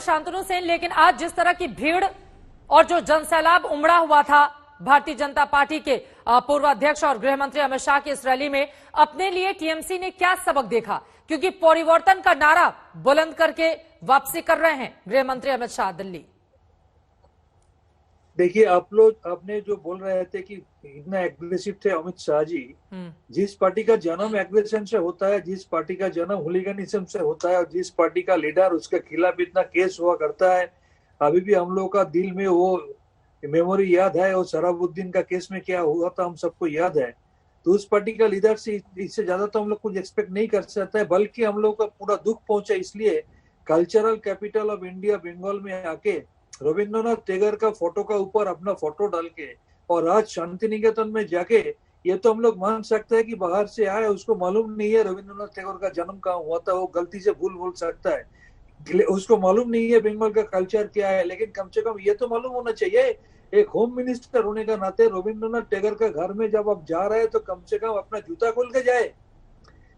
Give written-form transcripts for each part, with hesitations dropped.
शांतनु सेन, लेकिन आज जिस तरह की भीड़ और जो जनसैलाब उमड़ा हुआ था भारतीय जनता पार्टी के पूर्व अध्यक्ष और गृह मंत्री अमित शाह की इस रैली में, अपने लिए टीएमसी ने क्या सबक देखा? क्योंकि परिवर्तन का नारा बुलंद करके वापसी कर रहे हैं गृह मंत्री अमित शाह दिल्ली। देखिए, आप लोग आपने जो बोल रहे थे कि इतना एग्रेसिव थे अमित शाह जी, जिस पार्टी का जन्म एग्रेशन से होता है, जिस पार्टी का जन्म हुलिगनिज्म से होता है और जिस पार्टी का लीडर उसके खिलाफ इतना केस हुआ करता है, अभी भी हम लोग का दिल में वो मेमोरी याद है। और शराबुद्दीन का केस में क्या हुआ था हम सबको याद है। तो उस पार्टी का लीडर से इससे ज्यादा तो हम लोग कुछ एक्सपेक्ट नहीं कर सकते हैं, बल्कि हम लोग का पूरा दुख पहुंचा इसलिए cultural capital of India Bengal में आके रविंद्रनाथ टैगोर का फोटो का ऊपर अपना फोटो डाल के और आज शांति निकेतन में जाके, ये तो हम लोग मान सकते हैं कि बाहर से आए, उसको मालूम नहीं है रविंद्रनाथ टैगोर का जन्म कहाँ हुआ था, वो गलती से भूल सकता है, उसको मालूम नहीं है बंगाल का कल्चर क्या है। लेकिन कम से कम ये तो मालूम होना चाहिए, एक होम मिनिस्टर होने का नाते रविंद्रनाथ टैगोर का घर में जब आप जा रहे हैं तो कम से कम अपना जूता खोल के जाए।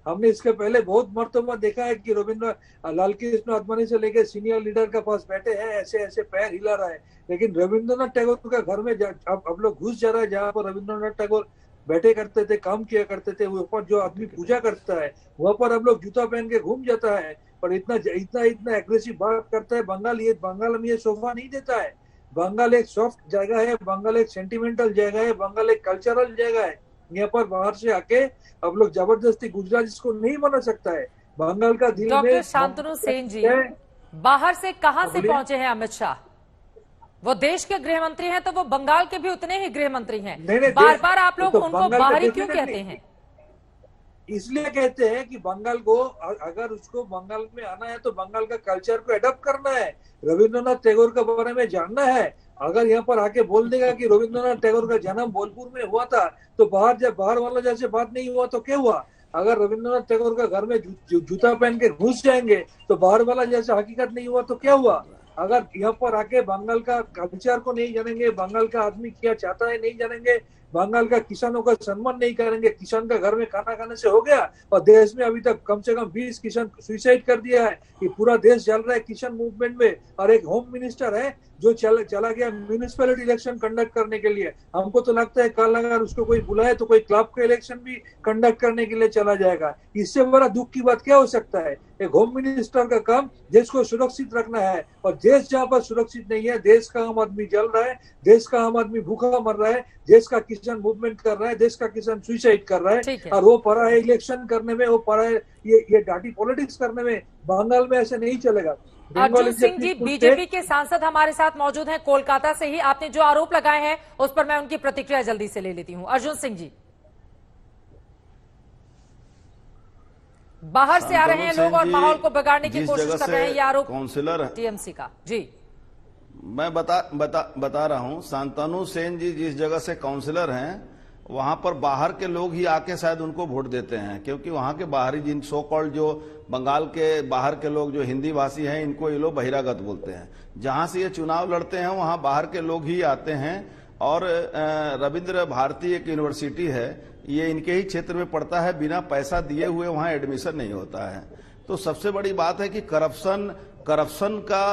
हमने इसके पहले बहुत मर्तबा देखा है कि रविंद्र लाल कृष्ण आडवाणी से लेकर सीनियर लीडर के पास बैठे हैं, ऐसे ऐसे पैर हिला रहा है, लेकिन रविंद्रनाथ टैगोर का घर में अब लोग घुस जा रहा है, जहाँ पर रविंद्रनाथ टैगोर बैठे करते थे, काम किया करते थे, वहाँ पर जो आदमी पूजा करता है वहाँ पर अब लोग जूता पहन के घूम जाता है और इतना एग्रेसिव बात करता है। बंगाल में ये शोभा नहीं देता है। बंगाल एक सॉफ्ट जगह है, बंगाल एक सेंटिमेंटल जगह है, बंगाल एक कल्चरल जगह है। यहाँ पर बाहर से आके अब लोग जबरदस्ती गुजरात इसको नहीं बना सकता है। बंगाल का दिल में डॉक्टर शांतनु सेन जी, बाहर से कहां से पहुंचे हैं अमित शाह? वो देश के गृह मंत्री हैं तो वो बंगाल के भी उतने ही गृह मंत्री हैं। बार बार आप लोग उनको बाहरी क्यों कहते हैं? इसलिए कहते हैं कि बंगाल को, अगर उसको बंगाल में आना है तो बंगाल का कल्चर को एडॉप्ट करना है, रविंद्रनाथ टैगोर के बारे में जानना है। अगर यहाँ पर आके बोल देगा कि रविंद्रनाथ टैगोर का जन्म बोलपुर में हुआ था तो बाहर वाला जैसे बात नहीं हुआ तो क्या हुआ? अगर रविंद्रनाथ टैगोर का घर में जूता पहन के घुस जाएंगे तो बाहर वाला जैसे हकीकत नहीं हुआ तो क्या हुआ? अगर यहाँ पर आके बंगाल का कल्चर को नहीं जानेंगे, बंगाल का आदमी क्या चाहता है नहीं जानेंगे, बंगाल का किसानों का सम्मान नहीं करेंगे, किसान का घर में खाना खाने से हो गया और देश में अभी तक कम से कम 20 किसान सुसाइड कर दिया है कि पूरा देश चल रहा है किसान मूवमेंट में, और एक होम मिनिस्टर है जो चला गया म्यूनिसिपैलिटी इलेक्शन कंडक्ट करने के लिए। हमको तो लगता है कल अगर उसको कोई बुलाए तो कोई क्लब का इलेक्शन भी कंडक्ट करने के लिए चला जाएगा। इससे बड़ा दुख की बात क्या हो सकता है? एक होम मिनिस्टर का काम देश को सुरक्षित रखना है, और देश जहाँ पर सुरक्षित नहीं है, देश का आम आदमी जल रहा है, देश का आम आदमी भूखा मर रहा है, देश का किसान मूवमेंट कर रहा है, देश का किसान सुसाइड कर रहा है, और वो पड़ा है इलेक्शन करने में, वो पड़ा है ये डाटी पॉलिटिक्स करने में। बंगाल में ऐसे नहीं चलेगा। अर्जुन सिंह जी, बीजेपी के सांसद हमारे साथ मौजूद हैं कोलकाता से ही। आपने जो आरोप लगाए हैं उस पर मैं उनकी प्रतिक्रिया जल्दी से ले लेती हूं। अर्जुन सिंह जी, बाहर से आ रहे हैं लोग और माहौल को बिगाड़ने की कोशिश कर रहे हैं, ये आरोप काउंसिलर टीएमसी का। जी, मैं बता रहा हूं, शांतनु सेन जी जिस जगह से काउंसिलर हैं वहां पर बाहर के लोग ही आके शायद उनको वोट देते हैं, क्योंकि वहां के बाहरी जिन सो कॉल्ड जो बंगाल के बाहर के लोग जो हिंदी भाषी हैं, इनको ये लोग बहिरागत बोलते हैं। जहां से ये चुनाव लड़ते हैं वहां बाहर के लोग ही आते हैं। और रविंद्र भारती एक यूनिवर्सिटी है, ये इनके ही क्षेत्र में पड़ता है, बिना पैसा दिए हुए वहां एडमिशन नहीं होता है। तो सबसे बड़ी बात है कि करप्शन का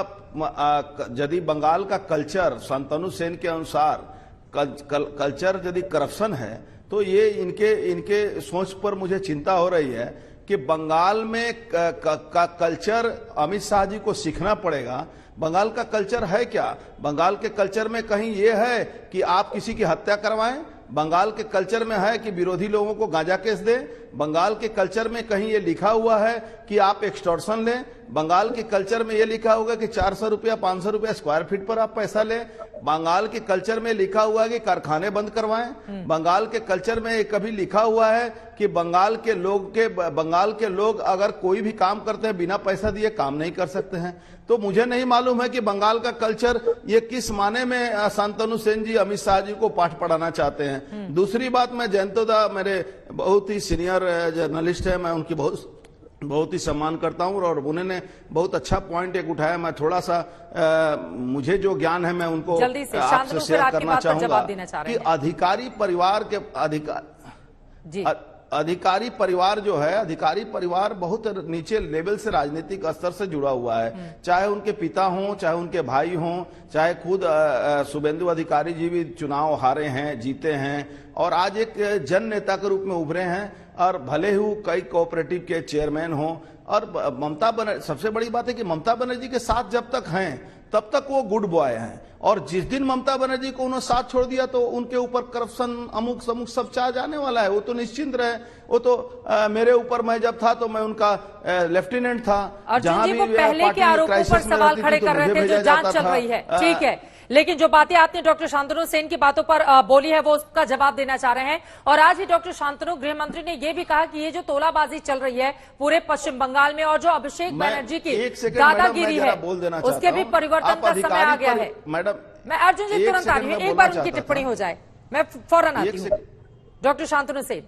यदि बंगाल का कल्चर शांतनु सेन के अनुसार कल्चर यदि करप्शन है तो ये इनके सोच पर मुझे चिंता हो रही है कि बंगाल में का कल्चर अमित शाह जी को सीखना पड़ेगा। बंगाल का कल्चर है क्या? बंगाल के कल्चर में कहीं ये है कि आप किसी की हत्या करवाएं? बंगाल के कल्चर में है कि विरोधी लोगों को गांजा केस दें? बंगाल के कल्चर में कहीं ये लिखा हुआ है कि आप एक्सटॉर्शन लें? बंगाल के कल्चर में ये लिखा होगा कि 400 रुपया 500 रुपया स्क्वायर फीट पर आप पैसा लें? बंगाल के कल्चर में लिखा हुआ है कि कारखाने बंद करवाएं? बंगाल के कल्चर में कभी लिखा हुआ है कि बंगाल के लोग अगर कोई भी काम करते हैं बिना पैसा दिए काम नहीं कर सकते हैं? तो मुझे नहीं मालूम है कि बंगाल का कल्चर ये किस माने में शांतनु सेन जी अमित शाह जी को पाठ पढ़ाना चाहते हैं। दूसरी बात, मैं जयंतोदा मेरे बहुत ही सीनियर जर्नलिस्ट है, मैं उनकी बहुत ही सम्मान करता हूं और उन्होंने बहुत अच्छा पॉइंट एक उठाया। मैं थोड़ा सा मुझे जो ज्ञान है मैं उनको आपसे शेयर करना चाहूंगा कि अधिकारी परिवार के अधिकारी परिवार जो है, अधिकारी परिवार बहुत नीचे लेवल से राजनीतिक स्तर से जुड़ा हुआ है। चाहे उनके पिता हों, चाहे उनके भाई हों, चाहे खुद शुभेंदु अधिकारी जी भी चुनाव हारे हैं, जीते हैं और आज एक जन नेता के रूप में उभरे हैं। और भले ही कई कोऑपरेटिव के चेयरमैन हों, और ममता बनर्जी, सबसे बड़ी बात है कि ममता बनर्जी के साथ जब तक हैं तब तक वो गुड बॉय हैं, और जिस दिन ममता बनर्जी को उन्होंने साथ छोड़ दिया तो उनके ऊपर करप्शन अमुक समुक सब चाह जाने वाला है। वो तो निश्चिंत रहे, वो तो मेरे ऊपर, मैं जब था तो मैं उनका लेफ्टिनेंट था। अर्जुन जी, वो पहले के आरोपों पर सवाल खड़े कर रहे थे जो जांच चल रही है, ठीक है, लेकिन जो बातें आपने डॉक्टर शांतनु सेन की बातों पर बोली है वो उसका जवाब देना चाह रहे हैं। और आज ही डॉक्टर शांतनु गृह मंत्री ने ये भी कहा कि ये जो तोलाबाजी चल रही है पूरे पश्चिम बंगाल में और जो अभिषेक बनर्जी की दादागिरी है उसके भी परिवर्तन का समय आ गया है। मैडम, मैं अर्जुन जी तुरंत आ रही हूँ, एक बार उनकी टिप्पणी हो जाए, मैं फौरन आती हूँ। डॉक्टर शांतनु सेन।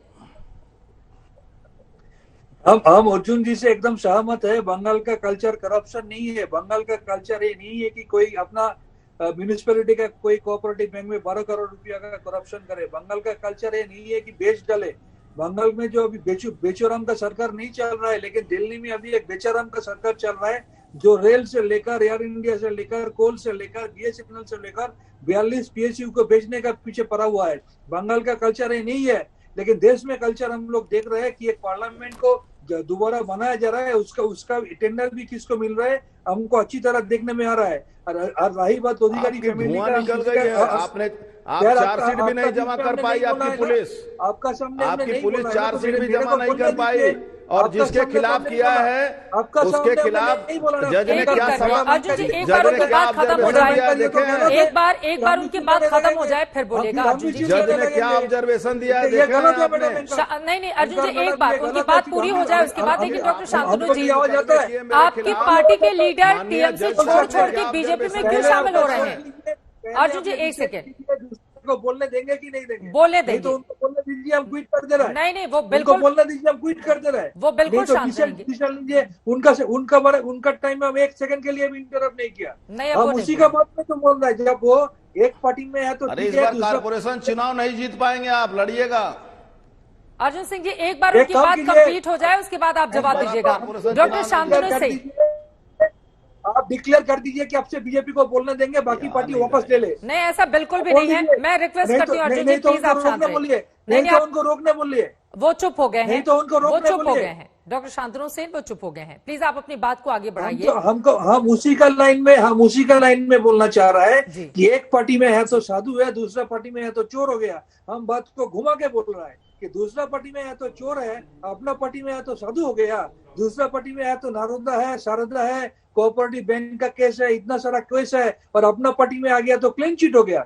हम अर्जुन जी से एकदम सहमत है। बंगाल का कल्चर करप्शन नहीं है। बंगाल का कल्चर ये नहीं है कि कोई अपना म्यूनिसिपैलिटी का कोई कोऑपरेटिव बैंक में 12 करोड़ रुपया का करप्शन करे। बंगाल का कल्चर ये नहीं है कि बेच डाले। बंगाल में जो अभी बेचोराम का सरकार नहीं चल रहा है, लेकिन दिल्ली में अभी एक बेचोराम का सरकार चल रहा है जो रेल से लेकर, एयर इंडिया से लेकर, कोल से लेकर, बीएसएनएल से लेकर 42 पीएसयू को बेचने का पीछे पड़ा हुआ है। बंगाल का कल्चर ये नहीं है, लेकिन देश में कल्चर हम लोग देख रहे हैं कि एक पार्लियामेंट को दोबारा बनाया जा रहा है, उसका टेंडर भी किसको मिल रहा है हमको अच्छी तरह देखने में आ रहा है। और रही बात अधिकारी फैमिली का, निकल गई है। आप 4 सीट भी नहीं जमा कर पाई, आपकी पुलिस, आपका सामने आपकी पुलिस 4 सीट भी जमा नहीं कर पाई, और जिसके खिलाफ किया है उसके खिलाफ जज ने क्या अर्जुन जी, एक बार उनकी बात खत्म हो जाए, एक बार उनकी बात खत्म हो जाए फिर बोलेगा अर्जुन जी। जज ने क्या ऑब्जर्वेशन दिया है देखें आपने। नहीं अर्जुन जी, एक बार उनकी बात पूरी हो जाए उसके बाद। लेकिन डॉक्टर शांतनु जी, आपकी पार्टी के लीडर टीएमसी छोड़ के बीजेपी में क्यों शामिल हो रहे हैं? अर्जुन जी एक सेकेंड, को बोलने देंगे कि नहीं देंगे? बोलने देंगे तो उनको बोलने दीजिए, हम क्विट कर दे रहे हैं। नहीं वो बिल्कुल बोलने दीजिए, हम क्विट कर दे रहे हैं। वो बिल्कुल शांत लीजिए। उनका टाइम में हम 1 सेकंड के लिए भी इंटरप्ट नहीं किया। हम उसी का बात में तो बोल रहे हैं, जब वो एक पार्टी में है तो इस बार कारपोरेशन चुनाव नहीं जीत पाएंगे आप, लड़िएगा। अर्जुन सिंह जी, एक बार उनकी बात कंप्लीट हो जाए उसके बाद आप जवाब दीजिएगा। डॉक्टर शांतनु से आप डिक्लेयर कर दीजिए कि आपसे बीजेपी को बोलने देंगे, बाकी पार्टी वापस ले ले। नहीं, ऐसा बिल्कुल भी नहीं है। मैं रिक्वेस्ट करती हूँ अर्जुन जी, प्लीज आप शांत बोलिए। नहीं तो उनको रोकने बोलिए। वो चुप हो गए हैं, तो उनको वो चुप हो गए हैं। डॉक्टर शांतनु सेन वो चुप हो गए हैं। प्लीज आप अपनी बात को आगे बढ़ाइए। हम उसी का लाइन में बोलना चाह रहा है कि एक पार्टी में है तो साधु है, दूसरा पार्टी में है तो चोर हो गया। हम बात को घुमा के बोल रहा है कि दूसरा पार्टी में है तो चोर है, अपना पार्टी में है तो साधु हो गया, दूसरा पार्टी में है तो नारोदा है, शारदा है, कोऑपरेटिव बैंक का केस है, इतना सारा केस है, और अपना पार्टी में आ गया तो क्लीन चिट हो गया।